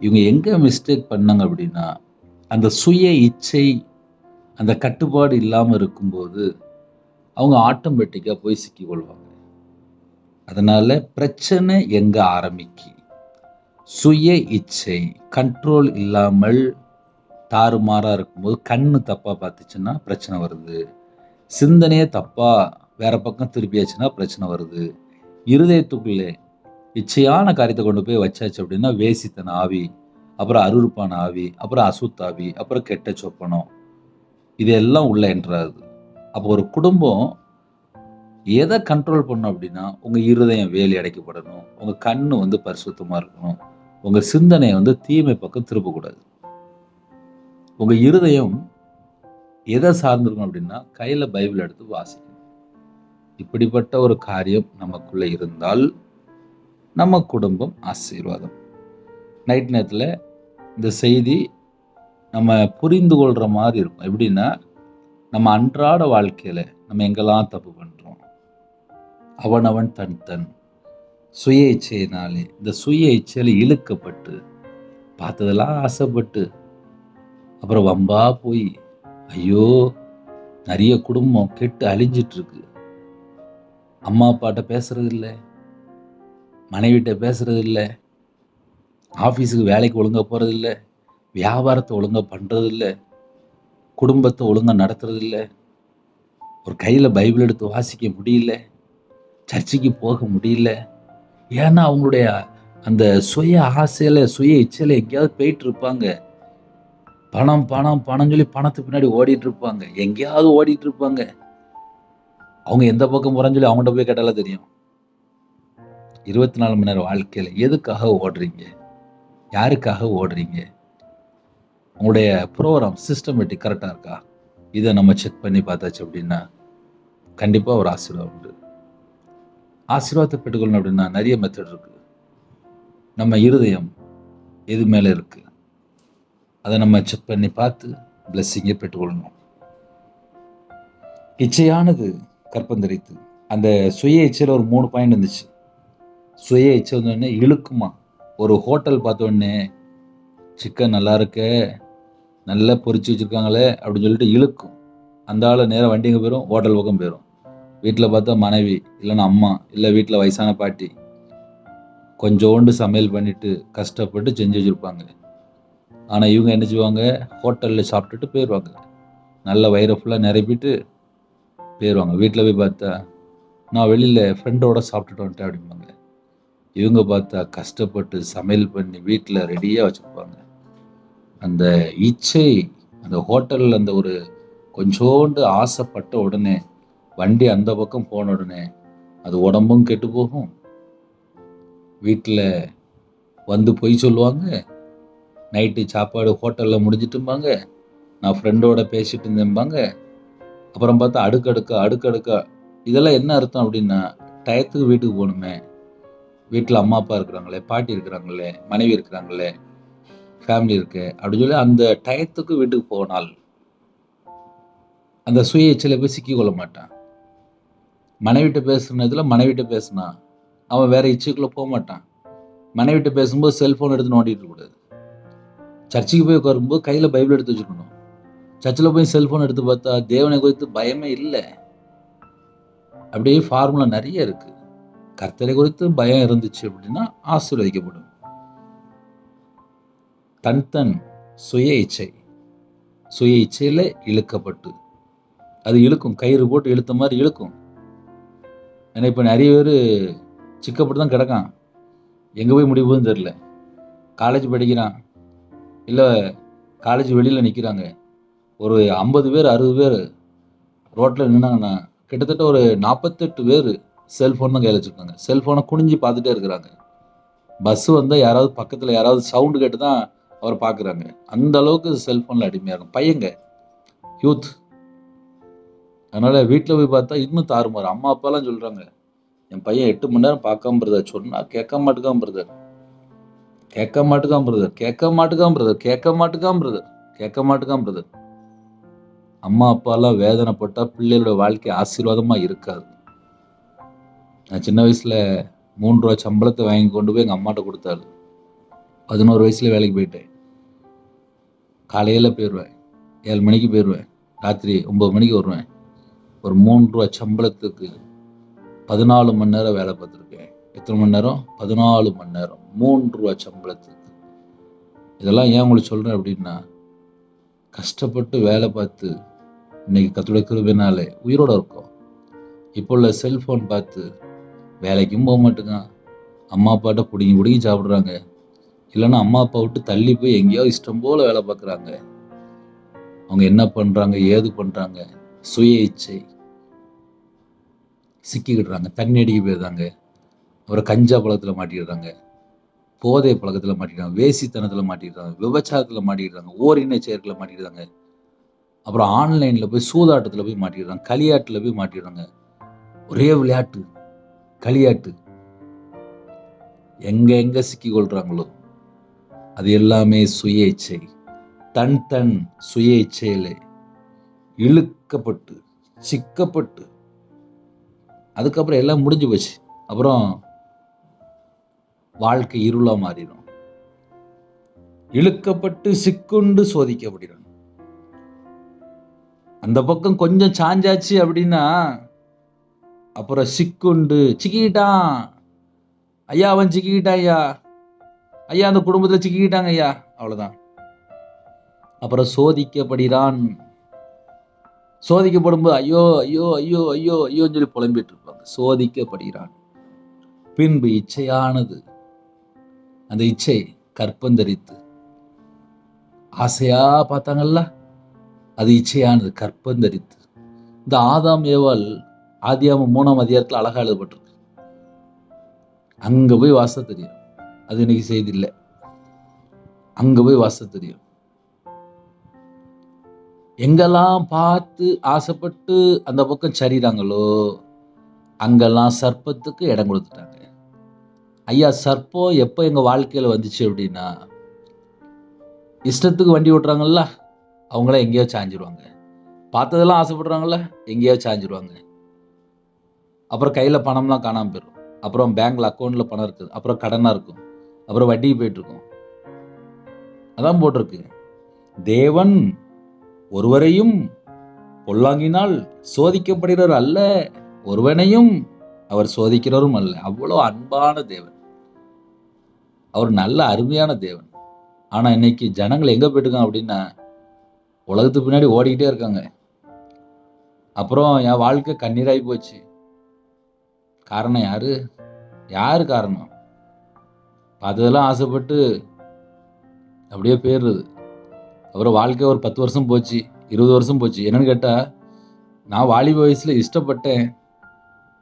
இவங்க எங்கே மிஸ்டேக் பண்ணாங்க அப்படின்னா அந்த சுய இச்சை, அந்த கட்டுப்பாடு இல்லாமல் இருக்கும்போது அவங்க ஆட்டோமேட்டிக்காக போய் சிக்கிக்கொள்வாங்க. அதனால பிரச்சனை எங்கே ஆரம்பிக்கு? சுய இச்சை கண்ட்ரோல் இல்லாமல் தாறுமாறாக இருக்கும்போது, கண்ணு தப்பாக பார்த்துச்சுன்னா பிரச்சனை வருது, சிந்தனையே தப்பாக வேற பக்கம் திருப்பியாச்சுன்னா பிரச்சனை வருது, இருதயத்துக்குள்ளே இச்சையான காரியத்தை கொண்டு போய் வச்சாச்சு அப்படின்னா வேசித்தன ஆவி, அப்புறம் அருவருப்பான ஆவி, அப்புறம் அசுத்தாவி, அப்புறம் கெட்ட சொப்பனம், இதெல்லாம் உள்ள என்றாது. அப்போ ஒரு குடும்பம் எதை கண்ட்ரோல் பண்ணும் அப்படின்னா உங்கள் இருதயம் வேலி அடைக்கப்படணும், உங்கள் கண்ணு பரிசுத்தமாக இருக்கணும், உங்கள் சிந்தனை தீமை பக்கம் திருப்பக்கூடாது. உங்கள் இருதயம் எதை சார்ந்திருக்கணும் அப்படின்னா கையில் பைபிள் எடுத்து வாசிக்கணும். இப்படிப்பட்ட ஒரு காரியம் நமக்குள்ளே இருந்தால் நம்ம குடும்பம் ஆசீர்வாதம். நைட் நேரத்தில் இந்த செய்தி நம்ம புரிந்து கொள்கிற மாதிரி இருக்கும். எப்படின்னா நம்ம அன்றாட வாழ்க்கையில் நம்ம எங்கெல்லாம் தப்பு பண்ணுறோம், அவனவன் தன் தன் சுய இச்சையினாலே, இந்த சுய இச்சையில் இழுக்கப்பட்டு பார்த்ததெல்லாம் ஆசைப்பட்டு அப்புறம் வம்பா போய் ஐயோ நிறைய குடும்பம் கெட்டு அழிஞ்சிட்டு இருக்கு. அம்மா அப்பாட்ட பேசுறது இல்லை, மனைவிட்ட பேசுறது இல்லை, ஆஃபீஸுக்கு வேலைக்கு ஒழுங்கா போகிறதில்ல, வியாபாரத்தை ஒழுங்கா பண்ணுறதில்ல, குடும்பத்தை ஒழுங்கா நடத்துறதில்ல, ஒரு கையில் பைபிள் எடுத்து வாசிக்க முடியல, சர்ச்சுக்கு போக முடியல. ஏன்னா அவங்களுடைய அந்த சுய ஆசையில் சுய இச்சையில் எங்கேயாவது போயிட்டு இருப்பாங்க. பணம் பணம் பணம் சொல்லி பணத்துக்கு பின்னாடி ஓடிட்டு இருப்பாங்க, எங்கேயாவது ஓடிட்டு இருப்பாங்க. அவங்க எந்த பக்கம் போகிறான்னு சொல்லி அவங்கள்ட்ட போய் கேட்டாலும் தெரியும். 24 மணி நேரம் வாழ்க்கையில் எதுக்காக ஓடுறீங்க? யாருக்காக ஓடுறீங்க? உங்களுடைய ப்ரோக்ராம் சிஸ்டமேட்டிக் கரெக்டாக இருக்கா? இதை நம்ம செக் பண்ணி பார்த்தாச்சு அப்படின்னா கண்டிப்பாக ஒரு ஆசீர்வாதம் உண்டு. ஆசீர்வாதத்தை பெற்றுக்கொள்ளணும் அப்படின்னா நிறைய மெத்தட் இருக்கு. நம்ம இருதயம் எது மேலே இருக்கு அதை நம்ம செக் பண்ணி பார்த்து பிளெஸ்ஸிங்கை பெற்றுக்கொள்ளணும். இச்சையானது கற்பந்தரித்து, அந்த சுய இச்சையில் ஒரு 3 பாயிண்ட் இருந்துச்சு. சுய இச்சை வந்தோடனே இழுக்குமா. ஒரு ஹோட்டல் பார்த்தோடனே சிக்கன் நல்லா இருக்க, நல்லா பொரிச்சு வச்சுருக்காங்களே அப்படின்னு சொல்லிட்டு இழுக்கும். அந்த ஆள் நேராக வண்டிங்க போயிடும், ஹோட்டல் பக்கம் போயிடும். வீட்டில் பார்த்தா மனைவி இல்லைன்னா அம்மா இல்லை வீட்டில் வயசான பாட்டி கொஞ்சோண்டு சமையல் பண்ணிட்டு கஷ்டப்பட்டு செஞ்சு வச்சுருப்பாங்க. ஆனால் இவங்க என்ன செய்வாங்க, ஹோட்டலில் சாப்பிட்டுட்டு போயிடுவாங்க. நல்ல வயிறை ஃபுல்லாக நிரப்பிட்டு போயிடுவாங்க. வீட்டில் போய் பார்த்தா நான் வெளியில் ஃப்ரெண்டோட சாப்பிட்டுட்டு வந்துட்டேன் அப்படிம்பாங்க. இவங்க பார்த்தா கஷ்டப்பட்டு சமையல் பண்ணி வீட்டில் ரெடியாக வச்சுருப்பாங்க. அந்த இச்சை, அந்த ஹோட்டலில் அந்த ஒரு கொஞ்சோண்டு ஆசைப்பட்ட உடனே வண்டி அந்த பக்கம் போன உடனே அது உடம்பும் கெட்டு போகும். வீட்டில் வந்து பொய் சொல்லுவாங்க. நைட்டு சாப்பாடு ஹோட்டலில் முடிஞ்சிட்டும்பாங்க, நான் ஃப்ரெண்டோட பேசிட்டு இருந்தேன்பாங்க. அப்புறம் பார்த்தா அடுக்கடுக்கா. இதெல்லாம் என்ன அர்த்தம் அப்படின்னா, டயத்துக்கு வீட்டுக்கு போகணுமே, வீட்டில் அம்மா அப்பா இருக்கிறாங்களே, பாட்டி இருக்கிறாங்களே, மனைவி இருக்கிறாங்களே, ஃபேமிலி இருக்கு அப்படின்னு சொல்லி அந்த டயத்துக்கு வீட்டுக்கு போனால் அந்த சுய இச்சையில் போய் சிக்கிக்கொள்ள மாட்டான். மனைவிட்ட பேசுகிற நேரத்தில் மனைவிட்ட பேசினா அவன் வேற இச்சைக்குள்ளே போக மாட்டான். மனைவிட்ட பேசும்போது செல்ஃபோன் எடுத்து நோண்டிட்டு இருக்கக்கூடாது. சர்ச்சுக்கு போய் உட்காரும்போது கையில் பைபிள் எடுத்து வச்சுக்கணும். சர்ச்சில் போய் செல்ஃபோன் எடுத்து பார்த்தா தேவனை குறித்து பயமே இல்லை. அப்படியே ஃபார்முலா நிறைய இருக்கு. கர்த்தரை குறித்து பயம் இருந்துச்சு அப்படின்னா ஆசீர்வதிக்கப்படும். தன் சுய இச்சையில் இழுக்கப்பட்டு, அது இழுக்கும், கயிறு போட்டு இழுத்த மாதிரி இழுக்கும். ஏன்னா இப்போ நிறைய பேர் சிக்கப்பட்டு தான் கிடக்கான், எங்கே போய் முடிவு போகுதுன்னு தெரில. காலேஜ் படிக்கிறான், இல்லை காலேஜ் வெளியில் நிற்கிறாங்க, ஒரு 50 பேர் 60 பேர் ரோட்டில் நின்னாங்கன்னா கிட்டத்தட்ட ஒரு 48 பேர் செல்ஃபோன் தான் கையில் வச்சுருக்காங்க. செல்ஃபோனை குனிஞ்சு பார்த்துட்டே இருக்கிறாங்க. பஸ்ஸு வந்தால் யாராவது பக்கத்தில் யாராவது சவுண்டு கேட்டு தான் அவரை பார்க்குறாங்க. அந்த அளவுக்கு செல்ஃபோனில் அடிமையாக இருக்கும் பையங்க, யூத். அதனால் வீட்டில் போய் பார்த்தா இன்னும் தாறுமாறு. அம்மா அப்பாலாம் சொல்கிறாங்க, என் பையன் 8 மணி நேரம் பார்க்காம பிரதர், சொன்னால் கேட்க மாட்டுக்கான் பிரதர். அம்மா அப்பாலாம் வேதனைப்பட்டால் பிள்ளைகளோட வாழ்க்கை ஆசீர்வாதமாக இருக்காது. நான் சின்ன வயசில் 3 ரூபா சம்பளத்தை வாங்கி கொண்டு போய் எங்கள் அம்மாட்ட கொடுத்தாரு. 11 வயசில் வேலைக்கு போயிட்டேன். காலையில் போயிடுவேன், 7 மணிக்கு போயிடுவேன், ராத்திரி 9 மணிக்கு வருவேன். ஒரு 3 ரூபா சம்பளத்துக்கு 14 மணி நேரம் வேலை பார்த்துருக்கேன். எத்தனை மணி நேரம்? 14 மணி நேரம், 3 ரூபா சம்பளத்துக்கு. இதெல்லாம் ஏன் உங்களுக்கு சொல்கிறேன் அப்படின்னா, கஷ்டப்பட்டு வேலை பார்த்து இன்னைக்கு கர்த்தருடைய கிருபையினாலே உயிரோடு இருக்கோம். இப்போ உள்ள செல்ஃபோன் பார்த்து வேலைக்கும் போக மாட்டேங்கான், அம்மா அப்பாட்ட பிடிங்கி சாப்பிட்றாங்க, இல்லைன்னா அம்மா அப்பா விட்டு தள்ளி போய் எங்கேயோ இஷ்டம் போல் வேலை பார்க்குறாங்க. அவங்க என்ன பண்ணுறாங்க, ஏது பண்ணுறாங்க, சுய இச்சை சிக்கிக்கிடுறாங்க. தண்ணி அடிக்க போயிடுறாங்க, அப்புறம் கஞ்சா பழக்கத்தில் மாட்டிடுறாங்க, போதை பழக்கத்தில் மாட்டிடுறாங்க, வேசித்தனத்தில் மாட்டிடுறாங்க, விபச்சாரத்தில் மாட்டிடுறாங்க, ஓரின செயற்களை மாட்டிடுறாங்க, அப்புறம் ஆன்லைனில் போய் சூதாட்டத்தில் போய் மாட்டிடுறாங்க, களியாட்டில் போய் மாட்டிடுறாங்க. ஒரே விளையாட்டு, களியாட்டு. எங்கே சிக்கி கொள்றாங்களோ அது எல்லாமே சுய இச்சை. தன் சுய இச்சையிலே இழுக்கப்பட்டு சிக்கப்பட்டு அதுக்கப்புறம் எல்லாம் முடிஞ்சு போச்சு. அப்புறம் வாழ்க்கை இருளா மாறிடும். இழுக்கப்பட்டு சிக்குண்டு சோதிக்கப்படுகிறோம். அந்த பக்கம் கொஞ்சம் சாஞ்சாச்சு அப்படின்னா அப்புறம் சிக்குண்டு சிக்கிட்டான் ஐயா, அவன் சிக்கிட்டான் ஐயா, ஐயா அந்த குடும்பத்தில் சிக்கிக்கிட்டாங்க ஐயா, அவ்வளோதான். அப்புறம் சோதிக்கப்படுகிறான். சோதிக்கப்படும்போது ஐயோ ஐயோ ஐயோ ஐயோ ஐயோன்னு சொல்லி புலம்பிட்டு இருப்பாங்க. சோதிக்கப்படுகிறான். பின்பு இச்சையானது, அந்த இச்சை கற்பந்தரித்து, ஆசையா பார்த்தாங்கல்ல, அது இச்சையானது கற்பந்தரித்து. இந்த ஆதாம் ஏவாள் ஆதியாகமம் 3ஆம் அதிகாரத்தில் அழகா எழுதப்பட்டிருக்கு. அங்க போய் வாச தெரியும். அது இன்னைக்கு செய்தி இல்லை. அங்க போய் வாச தெரியும். எங்கெல்லாம் பார்த்து ஆசைப்பட்டு அந்த பக்கம் சரிறாங்களோ அங்கெல்லாம் சர்ப்பத்துக்கு இடம் கொடுத்துட்டாங்க. ஐயா, சர்ப்பம் எப்போ எங்க வாழ்க்கையில வந்துச்சு அப்படின்னா, இஷ்டத்துக்கு வண்டி ஓட்டுறாங்கல்ல, அவங்களாம் எங்கேயோ சாஞ்சிருவாங்க. பார்த்ததெல்லாம் ஆசைப்படுறாங்கல்ல, எங்கேயோ சாஞ்சிருவாங்க. அப்புறம் கையில பணம்லாம் காணாம போயிடும். அப்புறம் பேங்க்ல அக்கௌண்ட்ல பணம் இருக்குது, அப்புறம் கடனா இருக்கும், அப்புறம் வட்டிக்கு போயிட்டு இருக்கும். அதான் போட்டிருக்கு, தேவன் ஒருவரையும் பொல்லாங்கினால் சோதிக்கப்படுகிறவர் அல்ல, ஒருவனையும் அவர் சோதிக்கிறவரும் அல்ல. அவ்வளோ அன்பான தேவன், அவர் நல்ல அருமையான தேவன். ஆனா இன்னைக்கு ஜனங்கள் எங்க போயிட்டுருக்காங்க அப்படின்னா, உலகத்துக்கு பின்னாடி ஓடிக்கிட்டே இருக்காங்க. அப்புறம் என் வாழ்க்கை கண்ணீராகி போச்சு. காரணம் யாரு? யாரு காரணம்? அதெல்லாம் ஆசைப்பட்டு அப்படியே போயிடுறது. அப்புறம் வாழ்க்கை ஒரு 10 வருஷம் போச்சு, 20 வருஷம் போச்சு. என்னன்னு கேட்டா, நான் வாலிப வயசுல இஷ்டப்பட்டேன்,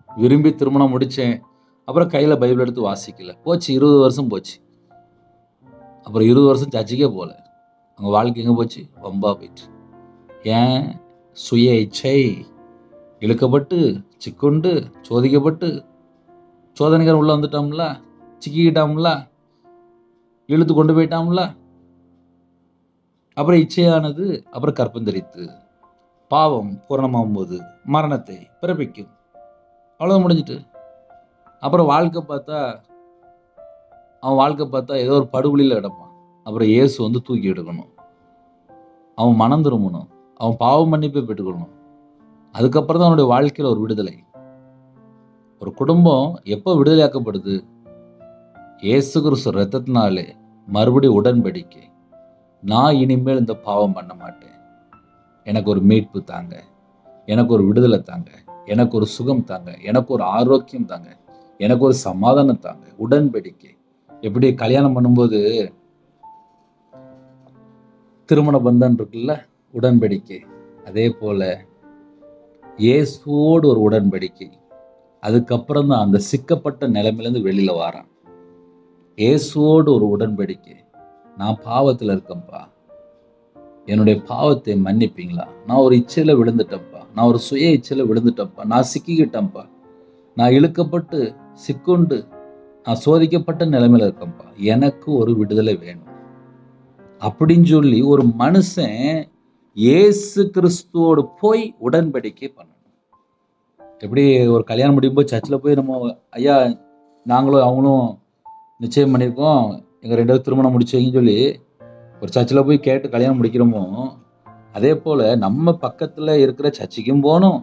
விரும்பி திருமணம் முடிச்சேன், அப்புறம் கையில பைபிள் எடுத்து வாசிக்கல, போச்சு 20 வருஷம் போச்சு. அப்புறம் 20 வருஷம் சர்ச்சுக்கே போகல. அவங்க வாழ்க்கை எங்கே போச்சு? வம்பா போயிட்டு. ஏன்? சுய இச்சை இழுக்கப்பட்டு, சிக்குண்டு, சோதிக்கப்பட்டு, சோதனைகள் உள்ள வந்துட்டோம்ல, சிக்கிக்கிட்டோம்ல, இழுத்து கொண்டு போயிட்டோம்ல. அப்புறம் இச்சையானது அப்புறம் கற்பந்தரித்து, பாவம் பூரணமாகும் போது மரணத்தை பிறப்பிக்கும். அவ்வளோ முடிஞ்சிட்டு. அப்புறம் வாழ்க்கை பார்த்தா, அவன் வாழ்க்கை பார்த்தா ஏதோ ஒரு படுகொலியில் கிடப்பான். அப்புறம் இயேசு வந்து தூக்கி எடுக்கணும், அவன் மனம் திரும்பணும், அவன் பாவம் மன்னிப்பை பெற்றுக்கொள்ளணும். அதுக்கப்புறம் தான் அவனுடைய வாழ்க்கையில் ஒரு விடுதலை. ஒரு குடும்பம் எப்போ விடுதலையாக்கப்படுது? இயேசு கிறிஸ்து ரத்தத்தினாலே மறுபடியும் உடன்படிக்கை. நான் இனிமேல் இந்த பாவம் பண்ண மாட்டேன், எனக்கு ஒரு மீட்பு தாங்க, எனக்கு ஒரு விடுதலை தாங்க, எனக்கு ஒரு சுகம் தாங்க, எனக்கு ஒரு ஆரோக்கியம் தாங்க, எனக்கு ஒரு சமாதானம் தாங்க. உடன்படிக்கை. எப்படி கல்யாணம் பண்ணும்போது திருமண பந்தம் இருக்குல்ல, உடன்படிக்கை. அதே போல இயேசுவோடு ஒரு உடன்படிக்கை. அதுக்கப்புறம் தான் அந்த சிக்கப்பட்ட நிலைமையிலேருந்து வெளியில வாரான். இயேசுவோடு ஒரு உடன்படிக்கை. நான் பாவத்தில் இருக்கேன்ப்பா, என்னுடைய பாவத்தை மன்னிப்பீங்களா? நான் ஒரு இச்சையில விழுந்துட்டேன்ப்பா, நான் ஒரு சுய இச்சையில விழுந்துட்டேன்ப்பா, நான் சிக்கிக்கிட்டேன்ப்பா, நான் இழுக்கப்பட்டு சிக்குண்டு நான் சோதிக்கப்பட்ட நிலைமையில இருக்கேன்ப்பா, எனக்கு ஒரு விடுதலை வேணும் அப்படின்னு சொல்லி ஒரு மனுஷன் இயேசு கிறிஸ்துவோடு போய் உடன்படிக்கை பண்ணணும். எப்படி ஒரு கல்யாணம் முடியும்போது சர்ச்சில் போய் நம்ம ஐயா நாங்களும் அவங்களும் நிச்சயம் பண்ணியிருக்கோம், எங்கள் 2 பேரும் திருமணம் முடிச்சீங்கன்னு சொல்லி ஒரு சர்ச்சில் போய் கேட்டு கல்யாணம் முடிக்கிறோமோ, அதே போல் நம்ம பக்கத்தில் இருக்கிற சர்ச்சுக்கும் போகணும்.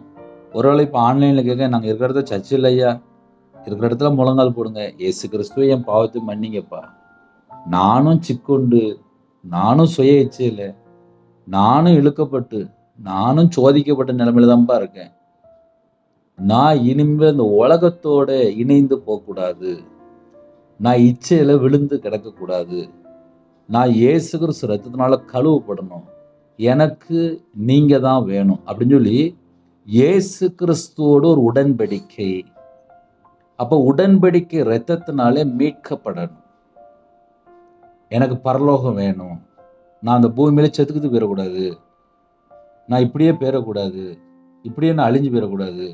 ஒரு வேளை இப்போ ஆன்லைனில் கேட்க, நாங்கள் இருக்கிற இடத்துல சர்ச்சு இல்லை ஐயா, இருக்கிற இடத்துல முழங்கால் போடுங்க, இயேசு கிறிஸ்துவை என் பாவத்தை மன்னிங்கப்பா, நானும் சிக்குண்டு, நானும் சுய இச்சையில், நானும் இழுக்கப்பட்டு, நானும் சோதிக்கப்பட்ட நிலைமையில தான்ப்பா இருக்கேன், நான் இனிமேல் இந்த உலகத்தோட இணைந்து போகக்கூடாது, நான் இச்சையில விழுந்து கிடக்கக்கூடாது, நான் இயேசு கிறிஸ்து ரத்தத்தினால கழுவப்படணும், எனக்கு நீங்க தான் வேணும் அப்படின்னு சொல்லி இயேசு கிறிஸ்துவோடு ஒரு உடன்படிக்கை. அப்ப உடன்படிக்கை ரத்தத்தினாலே மீட்கப்படணும். எனக்கு பரலோகம் வேணும், நான் அந்த பூமியில செத்துக்கிட்டு போயிடக்கூடாது, நான் இப்படியே போயிடக்கூடாது, இப்படியே நான் அழிஞ்சு போயிடக்கூடாது,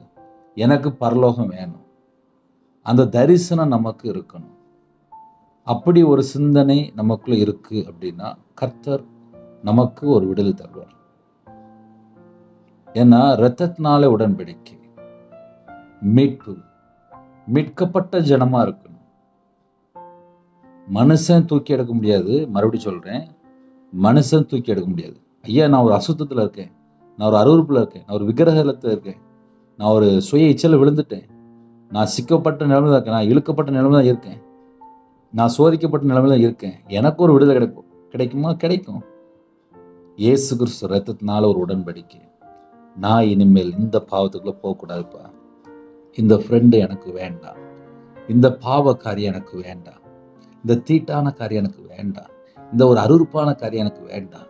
எனக்கு பரலோகம் வேணும். அந்த தரிசனம் நமக்கு இருக்கணும். அப்படி ஒரு சிந்தனை நமக்குள்ள இருக்கு அப்படின்னா கர்த்தர் நமக்கு ஒரு விடுதலை தருவார். ஏன்னா இரத்தத்தினாலே உடன்படிக்கை, மீட்பு, மீட்கப்பட்ட ஜனமா இருக்கணும். மனுஷன் தூக்கி எடுக்க முடியாது. மறுபடியும் சொல்றேன், மனுஷன் தூக்கி எடுக்க முடியாது. ஐயா நான் ஒரு அசுத்தத்துல இருக்கேன், நான் ஒரு அருவருப்புல இருக்கேன், நான் ஒரு விக்கிரகத்துல இருக்கேன், நான் ஒரு சுய இச்சையில விழுந்துட்டேன், நான் சிக்கப்பட்ட நிலைமை தான் இருக்கேன், நான் இழுக்கப்பட்ட நிலைமை தான் இருக்கேன், நான் சோதிக்கப்பட்ட நிலைமையில இருக்கேன், எனக்கு ஒரு விடுதலை கிடைக்குமா? கிடைக்கும். இயேசு கிறிஸ்து ரத்தத்தினால ஒரு உடன்படிக்கை. நான் இனிமேல் இந்த பாவத்துக்குள்ள போகக்கூடாதுப்பா. இந்த ஃப்ரெண்டு எனக்கு வேண்டாம், இந்த பாவ காரியம் எனக்கு வேண்டாம், இந்த தீட்டான காரியம் எனக்கு வேண்டாம், இந்த ஒரு அருவருப்பான காரியம் எனக்கு வேண்டாம்.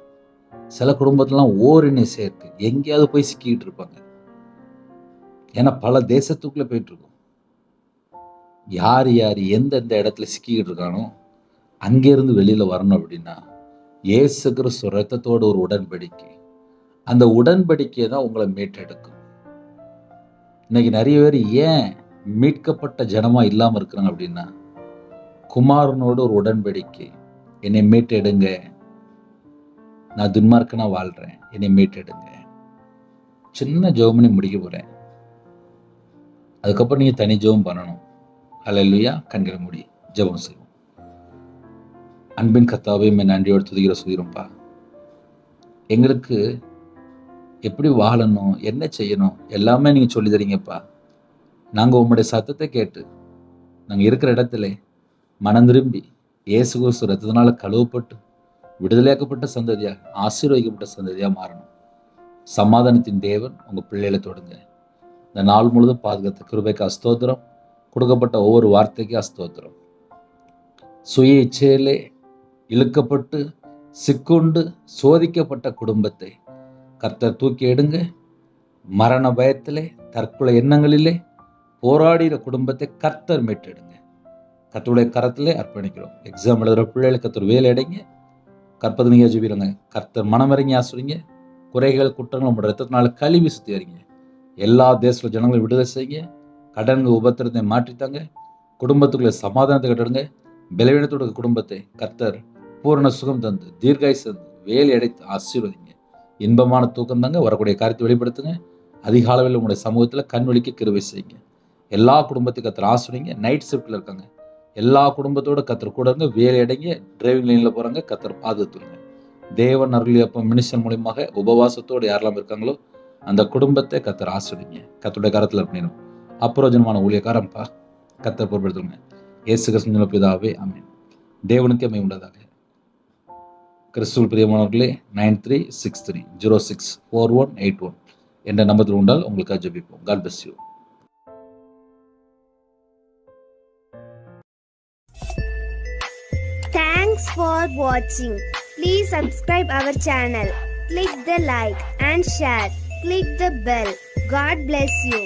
சில குடும்பத்திலாம் ஓரினை சேர்த்து எங்கேயாவது போய் சிக்கிட்டு இருப்பாங்க. ஏன்னா பல தேசத்துக்குள்ள போயிட்டு இருக்கும். யார் யார் எந்தெந்த இடத்துல சிக்கிக்கிட்டு இருக்கானோ அங்கிருந்து வெளியில வரணும் அப்படின்னா இயேசு கிறிஸ்து ரத்தத்தோடு ஒரு உடன்படிக்கை. அந்த உடன்படிக்கை தான் உங்களை மீட்டெடுக்கும். இன்னைக்கு நிறைய பேர் ஏன் மீட்கப்பட்ட ஜனமா இல்லாம இருக்கிறாங்க அப்படின்னா, குமாரனோடு ஒரு உடன்படிக்கை. என்னை மீட்டெடுங்க, நான் துன்மார்க்கனா வாழ்றேன், என்னை மீட்டெடுங்க. சின்ன ஜெபம் பண்ணி முடிக்க போறேன். அதுக்கப்புறம் நீங்க தனி ஜெபம் பண்ணணும். ஹல்லேலூயா. கண்களை மூடி ஜெபம் செய்வோம். அன்பின் கர்த்தாவே, நன்றியோடு துதிக்கிற சுதிரம்பா. எங்களுக்கு எப்படி வாழணும், என்ன செய்யணும், எல்லாமே நீங்க சொல்லி தரீங்கப்பா. நாங்க உங்களுடைய சத்தத்தை கேட்டு நாங்க இருக்கிற இடத்துல மனம் திரும்பி இயேசு கிறிஸ்து ரத்தத்தினால கழுவப்பட்டு விடுதலையாக்கப்பட்ட சந்ததியா, ஆசீர்வதிக்கப்பட்ட சந்ததியா மாறணும். சமாதானத்தின் தேவன் உங்க பிள்ளைகளை தொடுங்க. இந்த நாள் முழுதும் பாதுகாத்த கிருபைக்கு அஸ்தோத்திரம். கொடுக்கப்பட்ட ஒவ்வொரு வார்த்தைக்கு அஸ்தோத்திரம். சுய இச்சையிலே இழுக்கப்பட்டு சிக்குண்டு சோதிக்கப்பட்ட குடும்பத்தை கர்த்தர் தூக்கி எடுங்க. மரண பயத்திலே, தற்கொலை எண்ணங்களிலே போராடுகிற குடும்பத்தை கர்த்தர் மீட்டெடுங்க. கர்த்தருடைய கரத்திலே அர்ப்பணிக்கிறோம். எக்ஸாம் எழுதுகிற பிள்ளைகளை கர்த்தர் வேலை அடைங்க. கற்பது நீங்க ஜெபிக்கிறோங்க. கர்த்தர் மனமிறங்கி ஆசுறீங்க. குறைகள் குற்றங்கள் உங்களோட ரத்தத்தினால கழுவி சுத்திகரிங்க. எல்லா தேச ஜனங்களை விடுதலை செய்யுங்க. கடன்கள் உபத்திரத்தை மாற்றித்தாங்க. குடும்பத்துக்குள்ள சமாதானத்தை கட்டுடுங்க. பலவீனத்தோட குடும்பத்தை கர்த்தர் பூரண சுகம் தந்து தீர்காயுசு தந்து வேலை அடைத்து ஆசீர்வதிங்க. இன்பமான தூக்கம் தாங்க. வரக்கூடிய காரியத்தை வெளிப்படுத்துங்க. அதிகாலையில் உங்களுடைய சமூகத்தில் கண் விழிக்க கிருபை செய்யுங்க. எல்லா குடும்பத்தையும் கர்த்தர் ஆசீர்வதிங்க. நைட் ஷிஃப்ட்ல இருக்காங்க எல்லா குடும்பத்தோட கர்த்தர் கூட இருங்க. வேலை அடைங்க. டிரைவிங் லைன்ல போறாங்க, கர்த்தர் பாதுகாத்துருங்க. தேவன் அருளியப்ப மினிஷன் மூலியமாக உபவாசத்தோடு யாரெல்லாம் இருக்காங்களோ அந்த குடும்பத்தை கர்த்தர் ஆசீர்வதிங்க. கர்த்தருடைய கரத்தில் இருக்கணும். அப்பிரயோஜனமான ஊழியக்காரம்பா கர்த்தர் பொறுப்படுத்துங்க. இயேசு கிறிஸ்து பிதாவே, ஆமென். தேவனுக்கு மகிமை உண்டாதாக. கிறிஸ்துவில் பிரியமானவர்களே, 9363064181 என்ற நம்பத்தில் உண்டால் உங்களுக்காக ஜெபிப்போம். God bless you. Thanks for watching. Please subscribe our channel. Click the like and share. Click the bell. God bless you.